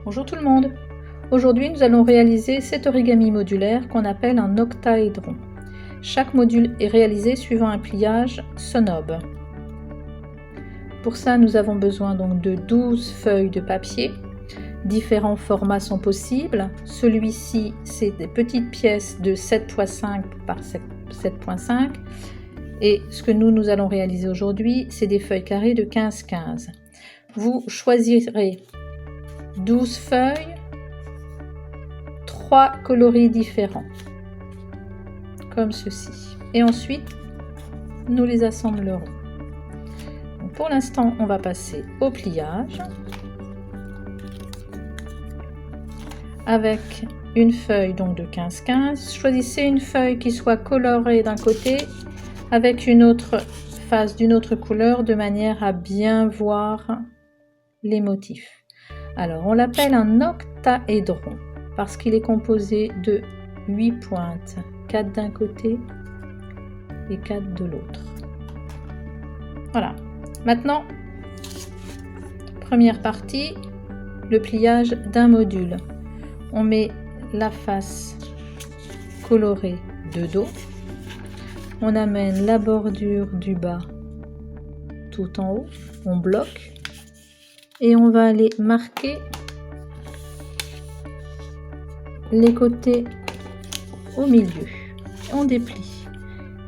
Bonjour tout le monde. Aujourd'hui nous allons réaliser cet origami modulaire qu'on appelle un octaédron. Chaque module est réalisé suivant un pliage sonobe. Pour ça nous avons besoin donc de 12 feuilles de papier. Différents formats sont possibles. Celui-ci c'est des petites pièces de 7,5 par 7,5 et ce que nous allons réaliser aujourd'hui c'est des feuilles carrées de 15-15. Vous choisirez 12 feuilles, 3 coloris différents, comme ceci. Et ensuite, nous les assemblerons. Donc pour l'instant, on va passer au pliage avec une feuille donc de 15-15. Choisissez une feuille qui soit colorée d'un côté avec une autre face d'une autre couleur de manière à bien voir les motifs. Alors, on l'appelle un octaédron parce qu'il est composé de 8 pointes, 4 d'un côté et 4 de l'autre. Voilà. Maintenant, première partie, le pliage d'un module. On met la face colorée de dos. On amène la bordure du bas tout en haut. On bloque. Et on va aller marquer les côtés au milieu. On déplie.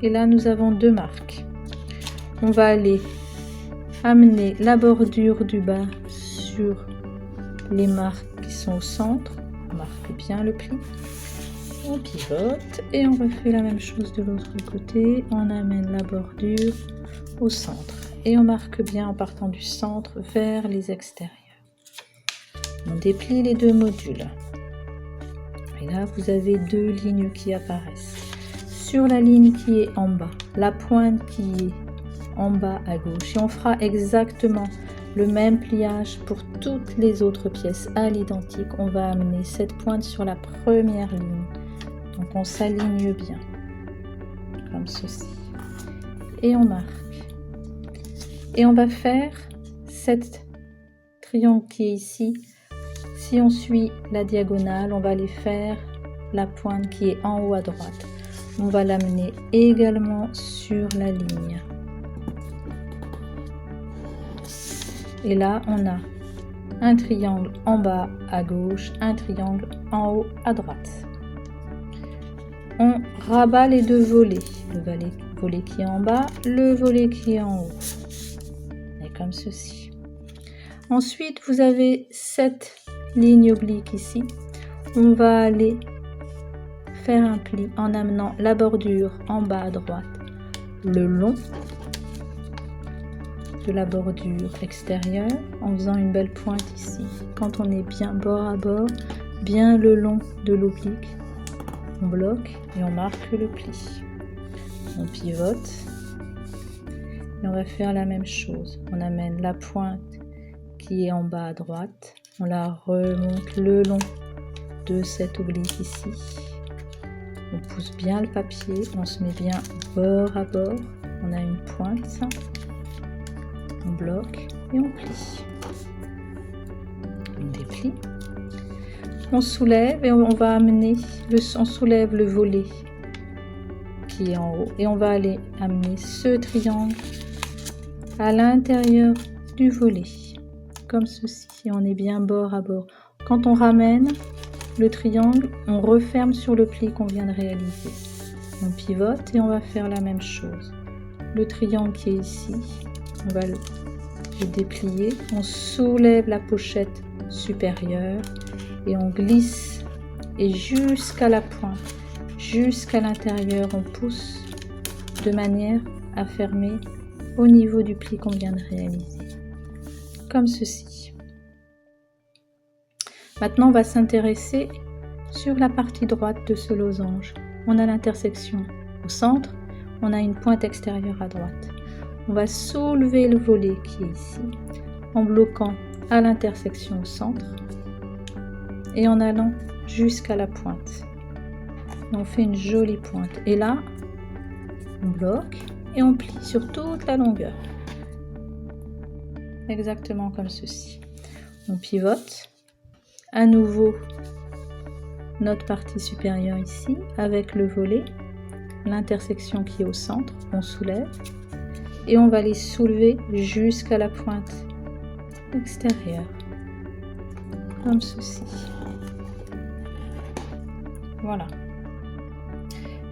Et là, nous avons deux marques. On va aller amener la bordure du bas sur les marques qui sont au centre. On marque bien le pli. On pivote et on refait la même chose de l'autre côté. On amène la bordure au centre. Et on marque bien en partant du centre vers les extérieurs. On déplie les deux modules. Et là, vous avez deux lignes qui apparaissent. Sur la ligne qui est en bas, la pointe qui est en bas à gauche. Et on fera exactement le même pliage pour toutes les autres pièces à l'identique. On va amener cette pointe sur la première ligne. Donc on s'aligne bien, comme ceci. Et on marque. Et on va faire cette triangle qui est ici. Si on suit la diagonale, on va aller faire la pointe qui est en haut à droite. On va l'amener également sur la ligne. Et là, on a un triangle en bas à gauche, un triangle en haut à droite. On rabat les deux volets. Le volet qui est en bas, le volet qui est en haut. Comme ceci. Ensuite, vous avez cette ligne oblique ici. On va aller faire un pli en amenant la bordure en bas à droite, le long de la bordure extérieure, en faisant une belle pointe ici. Quand on est bien bord à bord, bien le long de l'oblique, on bloque et on marque le pli. On pivote. Et on va faire la même chose. On amène la pointe qui est en bas à droite. On la remonte le long de cet oblique ici. On pousse bien le papier. On se met bien bord à bord. On a une pointe. On bloque et on plie. On déplie. On soulève et on va amener, on soulève le volet qui est en haut. Et on va aller amener ce triangle à l'intérieur du volet, comme ceci. On est bien bord à bord. Quand on ramène le triangle, on referme sur le pli qu'on vient de réaliser. On pivote et on va faire la même chose. Le triangle qui est ici, on va le déplier. On soulève la pochette supérieure et on glisse. Et jusqu'à la pointe, jusqu'à l'intérieur, on pousse de manière à fermer au niveau du pli qu'on vient de réaliser, comme ceci. Maintenant, on va s'intéresser sur la partie droite de ce losange. On a l'intersection au centre, on a une pointe extérieure à droite. On va soulever le volet qui est ici, en bloquant à l'intersection au centre et en allant jusqu'à la pointe. On fait une jolie pointe. Et là, on bloque. Et on plie sur toute la longueur. Exactement comme ceci. On pivote à nouveau notre partie supérieure ici avec le volet, l'intersection qui est au centre, on soulève et on va les soulever jusqu'à la pointe extérieure, comme ceci. Voilà.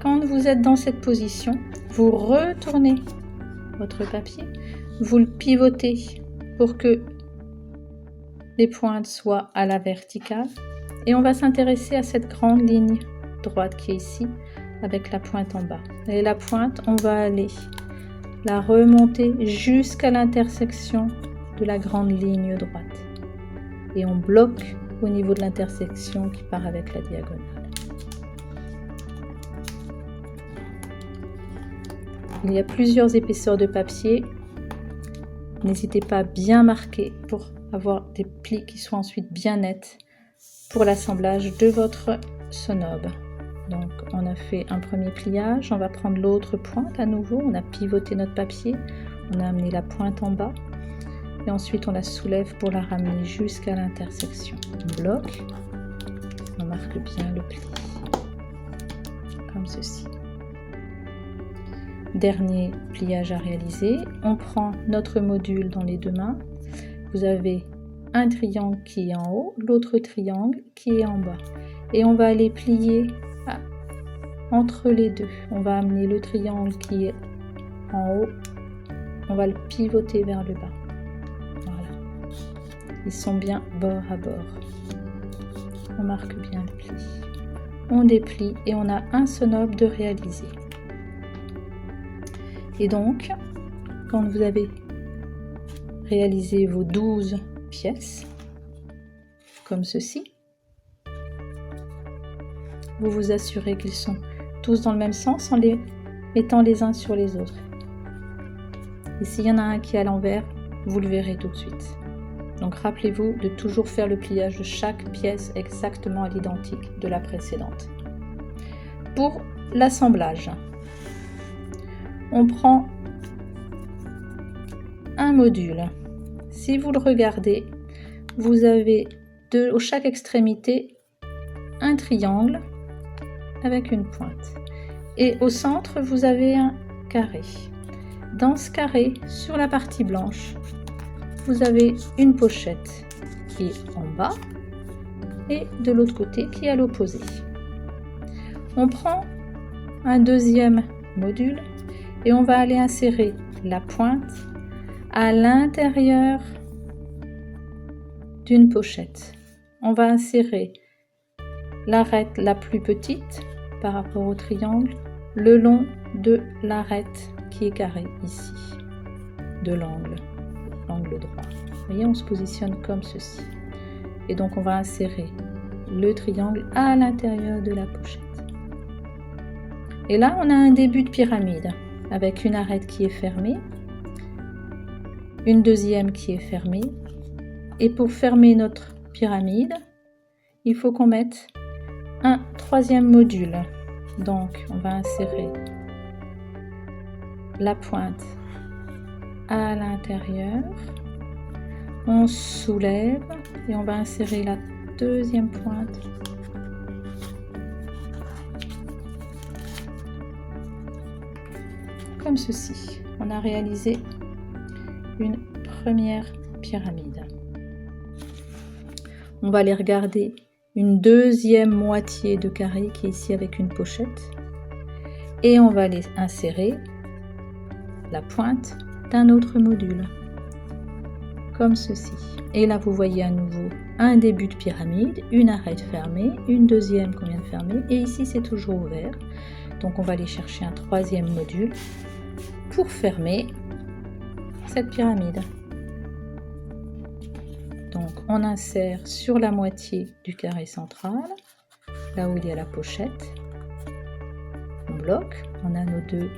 Quand vous êtes dans cette position, vous retournez votre papier, vous le pivotez pour que les pointes soient à la verticale et on va s'intéresser à cette grande ligne droite qui est ici avec la pointe en bas. Et la pointe, on va aller la remonter jusqu'à l'intersection de la grande ligne droite et on bloque au niveau de l'intersection qui part avec la diagonale. Il y a plusieurs épaisseurs de papier. N'hésitez pas à bien marquer pour avoir des plis qui soient ensuite bien nets pour l'assemblage de votre sonobe. Donc on a fait un premier pliage, on va prendre l'autre pointe à nouveau, on a pivoté notre papier, on a amené la pointe en bas et ensuite on la soulève pour la ramener jusqu'à l'intersection. On bloque, on marque bien le pli, comme ceci. Dernier pliage à réaliser, on prend notre module dans les deux mains, vous avez un triangle qui est en haut, l'autre triangle qui est en bas et on va aller plier entre les deux. On va amener le triangle qui est en haut, on va le pivoter vers le bas. Voilà. Ils sont bien bord à bord. On marque bien le pli. On déplie et on a un sonobe de réaliser. Et donc, quand vous avez réalisé vos 12 pièces, comme ceci, vous vous assurez qu'ils sont tous dans le même sens en les mettant les uns sur les autres. Et s'il y en a un qui est à l'envers, vous le verrez tout de suite. Donc rappelez-vous de toujours faire le pliage de chaque pièce exactement à l'identique de la précédente. Pour l'assemblage, on prend un module. Si vous le regardez, vous avez chaque extrémité un triangle avec une pointe. Et au centre, vous avez un carré. Dans ce carré, sur la partie blanche, vous avez une pochette qui est en bas et de l'autre côté qui est à l'opposé. On prend un deuxième module et on va aller insérer la pointe à l'intérieur d'une pochette. On va insérer l'arête la plus petite par rapport au triangle le long de l'arête qui est carrée ici, de l'angle droit. Vous voyez, on se positionne comme ceci. Et donc on va insérer le triangle à l'intérieur de la pochette. Et là, on a un début de pyramide avec une arête qui est fermée, une deuxième qui est fermée. Et pour fermer notre pyramide, il faut qu'on mette un troisième module. Donc, on va insérer la pointe à l'intérieur. On soulève et on va insérer la deuxième pointe. Comme ceci. On a réalisé une première pyramide. On va aller regarder une deuxième moitié de carré qui est ici avec une pochette et on va aller insérer la pointe d'un autre module comme ceci. Et là vous voyez à nouveau un début de pyramide, une arête fermée, une deuxième qu'on vient de fermer et ici c'est toujours ouvert. Donc on va aller chercher un troisième module pour fermer cette pyramide. Donc on insère sur la moitié du carré central, là où il y a la pochette, on bloque, on a nos deux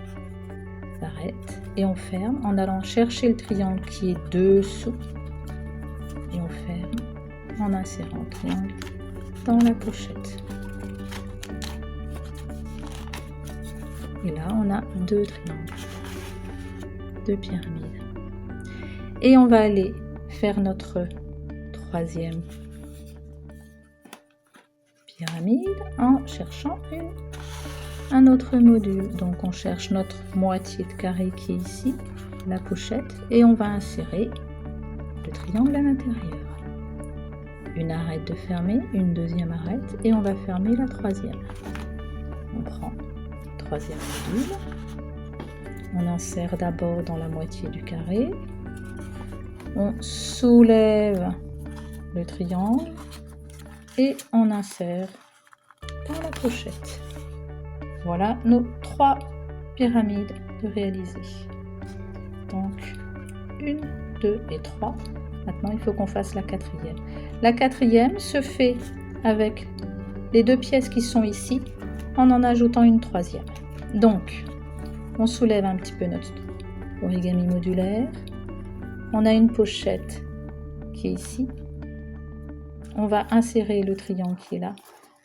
arêtes et on ferme en allant chercher le triangle qui est dessous et on ferme en insérant le triangle dans la pochette. Et là on a deux triangles, deux pyramides. Et on va aller faire notre troisième pyramide en cherchant un autre module. Donc on cherche notre moitié de carré qui est ici, la pochette, et on va insérer le triangle à l'intérieur. Une arête de fermer, une deuxième arête, et on va fermer la troisième. On prend le troisième module, on insère d'abord dans la moitié du carré, on soulève le triangle et on insère dans la pochette. Voilà nos 3 pyramides de réaliser. Donc 1, 2 et 3. Maintenant il faut qu'on fasse la quatrième. La quatrième se fait avec les 2 pièces qui sont ici en ajoutant une troisième. Donc on soulève un petit peu notre origami modulaire. On a une pochette qui est ici. On va insérer le triangle qui est là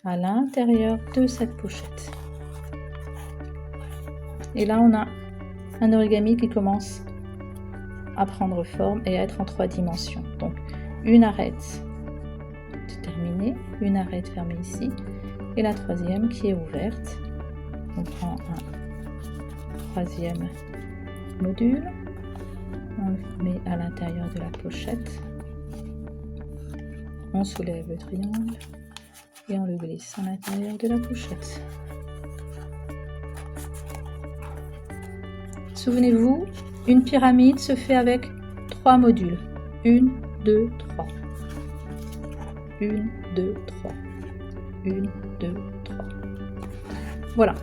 à l'intérieur de cette pochette. Et là, on a un origami qui commence à prendre forme et à être en 3 dimensions. Donc, une arête terminée, une arête fermée ici, et la troisième qui est ouverte. On prend un troisième module. On le met à l'intérieur de la pochette, on soulève le triangle et on le glisse à l'intérieur de la pochette. Souvenez-vous, une pyramide se fait avec 3 modules. 1, 2, 3. 1, 2, 3. 1, 2, 3. Voilà.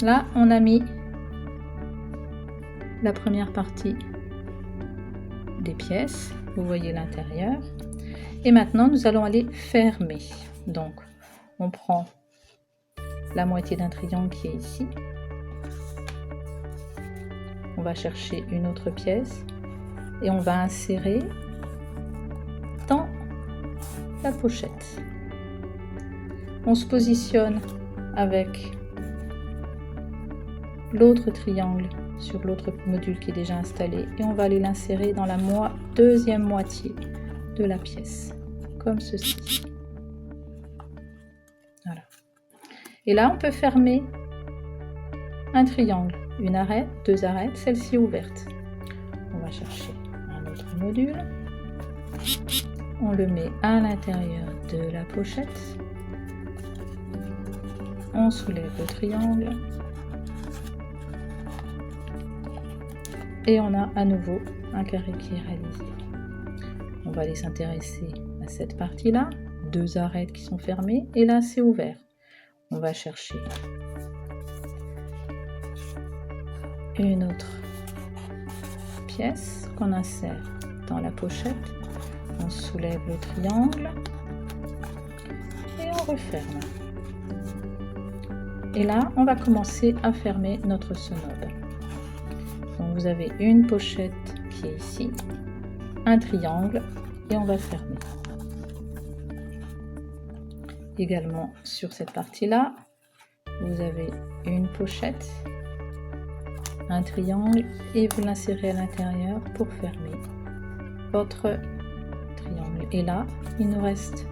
Là, on a mis la première partie des pièces, vous voyez l'intérieur, et maintenant nous allons aller fermer. Donc on prend la moitié d'un triangle qui est ici, on va chercher une autre pièce et on va insérer dans la pochette. On se positionne avec l'autre triangle sur l'autre module qui est déjà installé et on va aller l'insérer dans la deuxième moitié de la pièce, comme ceci. Voilà. Et là, on peut fermer un triangle, une arête, 2 arêtes, celle-ci ouverte. On va chercher un autre module, on le met à l'intérieur de la pochette, on soulève le triangle, et on a à nouveau un carré qui est réalisé. On va aller s'intéresser à cette partie-là, 2 arêtes qui sont fermées, et là c'est ouvert. On va chercher une autre pièce qu'on insère dans la pochette. On soulève le triangle et on referme. Et là, on va commencer à fermer notre sonobe. Donc vous avez une pochette qui est ici, un triangle et on va fermer. Également sur cette partie-là, vous avez une pochette, un triangle et vous l'insérez à l'intérieur pour fermer votre triangle. Et là, il nous reste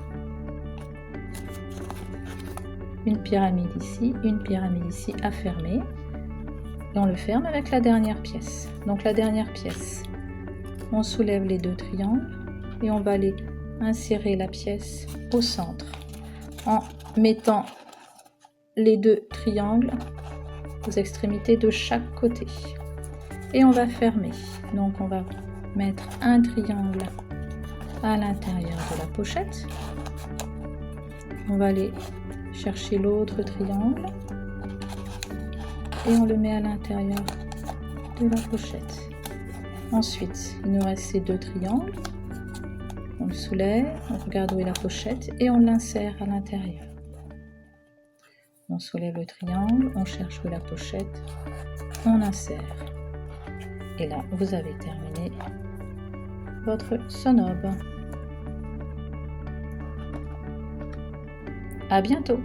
une pyramide ici à fermer. Et on le ferme avec la dernière pièce. Donc la dernière pièce, on soulève les 2 triangles et on va aller insérer la pièce au centre en mettant les 2 triangles aux extrémités de chaque côté. Et on va fermer. Donc on va mettre un triangle à l'intérieur de la pochette. On va aller chercher l'autre triangle et on le met à l'intérieur de la pochette. Ensuite, il nous reste ces 2 triangles. On le soulève, on regarde où est la pochette et on l'insère à l'intérieur. On soulève le triangle, on cherche où est la pochette, on insère. Et là, vous avez terminé votre sonobe. À bientôt!